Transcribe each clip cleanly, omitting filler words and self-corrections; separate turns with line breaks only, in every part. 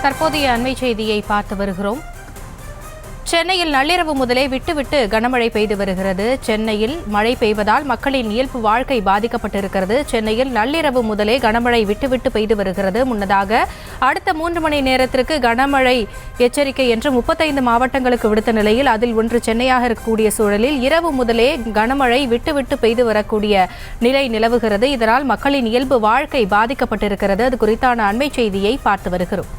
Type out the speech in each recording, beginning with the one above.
தற்போதைய அண்மை செய்தியை பார்த்து வருகிறோம். சென்னையில் நள்ளிரவு முதலே விட்டுவிட்டு கனமழை பெய்து வருகிறது. சென்னையில் மழை பெய்வதால் மக்களின் இயல்பு வாழ்க்கை பாதிக்கப்பட்டிருக்கிறது. சென்னையில் நள்ளிரவு முதலே கனமழை விட்டுவிட்டு பெய்து வருகிறது. முன்னதாக அடுத்த 3 மணி நேரத்திற்கு கனமழை எச்சரிக்கை என்று 35 மாவட்டங்களுக்கு விடுத்த நிலையில் அதில் ஒன்று சென்னையாக இருக்கக்கூடிய சூழலில் இரவு முதலே கனமழை விட்டுவிட்டு பெய்து வரக்கூடிய நிலை நிலவுகிறது. இதனால் மக்களின் இயல்பு வாழ்க்கை பாதிக்கப்பட்டிருக்கிறது. அது குறித்தான அண்மை செய்தியை பார்த்து வருகிறோம்.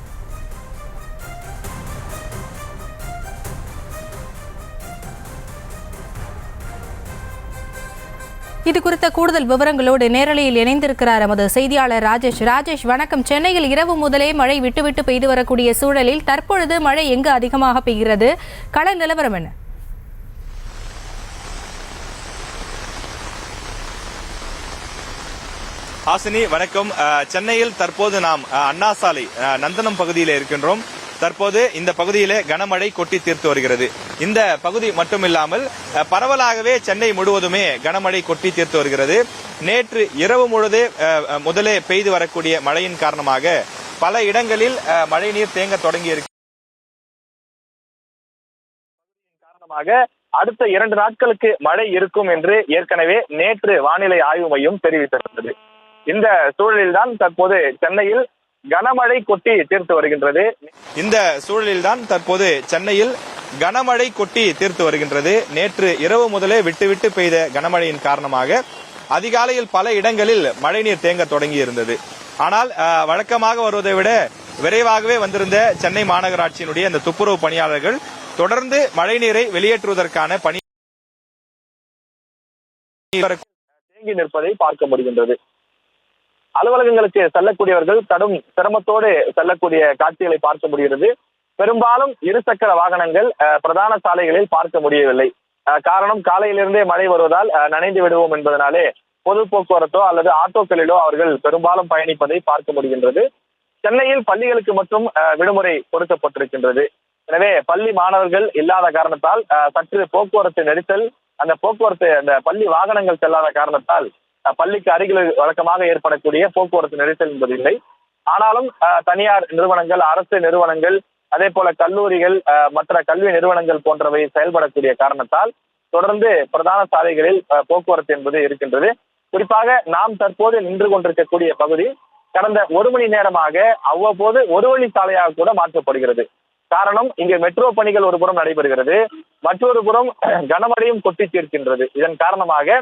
இது குறித்த கூடுதல் விவரங்களோடு நேரலையில் இணைந்திருக்கிறார் எமது செய்தியாளர் ராஜேஷ். ராஜேஷ், வணக்கம். சென்னையில் இரவு முதலே மழை விட்டுவிட்டு பெய்து வரக்கூடிய சூழலில் தற்பொழுது மழை எங்கு அதிகமாக பெய்கிறது? கள நிலவரம் என்ன?
ஹாசினி, வணக்கம். சென்னையில் தற்போது நாம் அண்ணா சாலை நந்தனம் பகுதியில் இருக்கின்றோம். தற்போது இந்த பகுதியிலே கனமழை கொட்டி தீர்த்து வருகிறது. இந்த பகுதி மட்டுமில்லாமல் பரவலாகவே சென்னை முழுவதுமே கனமழை கொட்டி தீர்த்து வருகிறது. நேற்று இரவு முதலே பெய்து வரக்கூடிய மழையின் காரணமாக பல இடங்களில் மழைநீர் தேங்க தொடங்கி இருக்கு. காரணமாக அடுத்த 2 நாட்களுக்கு மழை இருக்கும் என்று ஏற்கனவே நேற்று வானிலை ஆய்வு மையம் தெரிவித்திருந்தது. இந்த சூழலில்தான் தற்போது சென்னையில் கனமழை கொட்டி தீர்த்து வருகின்றது. நேற்று இரவு முதலே விட்டுவிட்டு பெய்த கனமழையின் காரணமாக அதிகாலையில் பல இடங்களில் மழைநீர் தேங்க தொடங்கி இருந்தது. ஆனால் வழக்கமாக வருவதை விட விரைவாகவே வந்திருந்த சென்னை மாநகராட்சியினுடைய அந்த துப்புரவு பணியாளர்கள் தொடர்ந்து மழைநீரை வெளியேற்றுவதற்கான பணி தேங்கி நிற்பதை பார்க்க முடிகின்றது. அலுவலகங்களுக்கு செல்லக்கூடியவர்கள் கடும் சிரமத்தோடு செல்லக்கூடிய காட்சிகளை பார்க்க முடிகிறது. பெரும்பாலும் இருசக்கர வாகனங்கள் பிரதான சாலைகளில் பார்க்க முடியவில்லை. காரணம், காலையிலிருந்தே மழை வருவதால் நனைந்து விடுவோம் என்பதனாலே பொது போக்குவரத்தோ அல்லது ஆட்டோக்களிலோ அவர்கள் பெரும்பாலும் பயணிப்பதை பார்க்க முடிகின்றது. சென்னையில் பள்ளிகளுக்கு மட்டும் விடுமுறை கொடுக்கப்பட்டிருக்கின்றது. எனவே பள்ளி மாணவர்கள் இல்லாத காரணத்தால் சற்று போக்குவரத்து நெரிசல், அந்த பள்ளி வாகனங்கள் செல்லாத காரணத்தால் பள்ளிக்கு அருகில் வழக்கமாக ஏற்படக்கூடிய போக்குவரத்து நெரிசல் என்பது இல்லை. ஆனாலும் தனியார் நிறுவனங்கள், அரசு நிறுவனங்கள், அதே போல கல்லூரிகள், மற்ற கல்வி நிறுவனங்கள் போன்றவை செயல்படக்கூடிய காரணத்தால் தொடர்ந்து பிரதான சாலைகளில் போக்குவரத்து என்பது இருக்கின்றது. குறிப்பாக நாம் தற்போது நின்று கொண்டிருக்கக்கூடிய பகுதி கடந்த 1 மணி நேரமாக அவ்வப்போது ஒரு வழி சாலையாக கூட மாற்றப்படுகிறது. காரணம், இங்கு மெட்ரோ பணிகள் ஒரு புறம் நடைபெறுகிறது, மற்றொரு புறம் கனமழையும் கொட்டி தீர்க்கின்றது. இதன் காரணமாக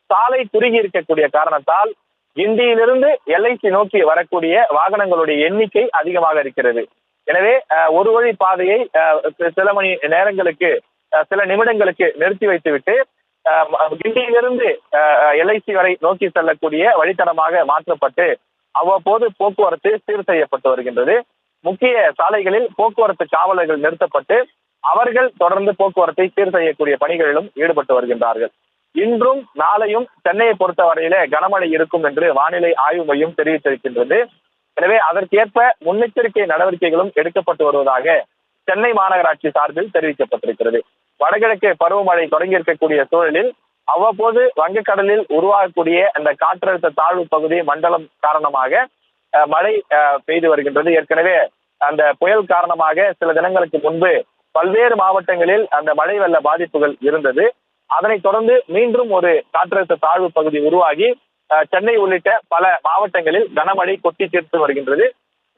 சாலை குறுகி இருக்கக்கூடிய காரணத்தால் கிண்டியிலிருந்து LIC நோக்கி வரக்கூடிய வாகனங்களுடைய எண்ணிக்கை அதிகமாக இருக்கிறது. எனவே ஒரு வழி பாதையை சில மணி நேரங்களுக்கு, சில நிமிடங்களுக்கு நிறுத்தி வைத்துவிட்டு கிண்டியிலிருந்து LIC வரை நோக்கி செல்லக்கூடிய வழித்தடமாக மாற்றப்பட்டு அவ்வப்போது போக்குவரத்து சீர் செய்யப்பட்டு வருகின்றது. முக்கிய சாலைகளில் போக்குவரத்து காவலர்கள் நிறுத்தப்பட்டு அவர்கள் தொடர்ந்து போக்குவரத்தை சீர் செய்யக்கூடிய பணிகளிலும் ஈடுபட்டு வருகின்றார்கள். இன்றும் நாளையும் சென்னையை பொறுத்தவரையிலே கனமழை இருக்கும் என்று வானிலை ஆய்வு மையம் தெரிவித்திருக்கின்றது. எனவே அதற்கேற்ப முன்னெச்சரிக்கை நடவடிக்கைகளும் எடுக்கப்பட்டு வருவதாக சென்னை மாநகராட்சி சார்பில் தெரிவிக்கப்பட்டிருக்கிறது. வடகிழக்கு பருவமழை தொடங்கி இருக்கக்கூடிய சூழலில் அவ்வப்போது வங்கக்கடலில் உருவாகக்கூடிய அந்த காற்றழுத்த தாழ்வு பகுதி மண்டலம் காரணமாக மழை பெய்து வருகின்றது. ஏற்கனவே அந்த புயல் காரணமாக சில தினங்களுக்கு முன்பு பல்வேறு மாவட்டங்களில் அந்த மழை வெள்ள பாதிப்புகள் இருந்தது. அதனைத் தொடர்ந்து மீண்டும் ஒரு காற்றழுத்த தாழ்வு பகுதி உருவாகி சென்னை உள்ளிட்ட பல மாவட்டங்களில் கனமழை கொட்டி தீர்த்து வருகின்றது.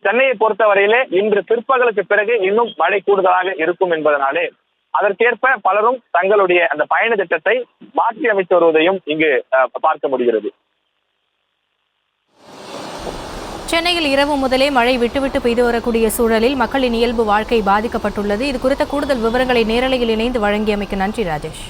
சென்னையை பொறுத்தவரையிலே இன்று பிற்பகலுக்கு பிறகு இன்னும் மழை கூடுதலாக இருக்கும் என்பதனாலே அதற்கேற்ப பலரும் தங்களுடைய அந்த பயண திட்டத்தை மாற்றி அமைத்து வருவதையும் இங்கு பார்க்க முடிகிறது.
சென்னையில் இரவு முதலே மழை விட்டுவிட்டு பெய்து வரக்கூடிய சூழலில் மக்களின் இயல்பு வாழ்க்கை பாதிக்கப்பட்டுள்ளது. இது குறித்த கூடுதல் விவரங்களை நேரலையில் இணைந்து வழங்கியமைக்கு நன்றி ராஜேஷ்.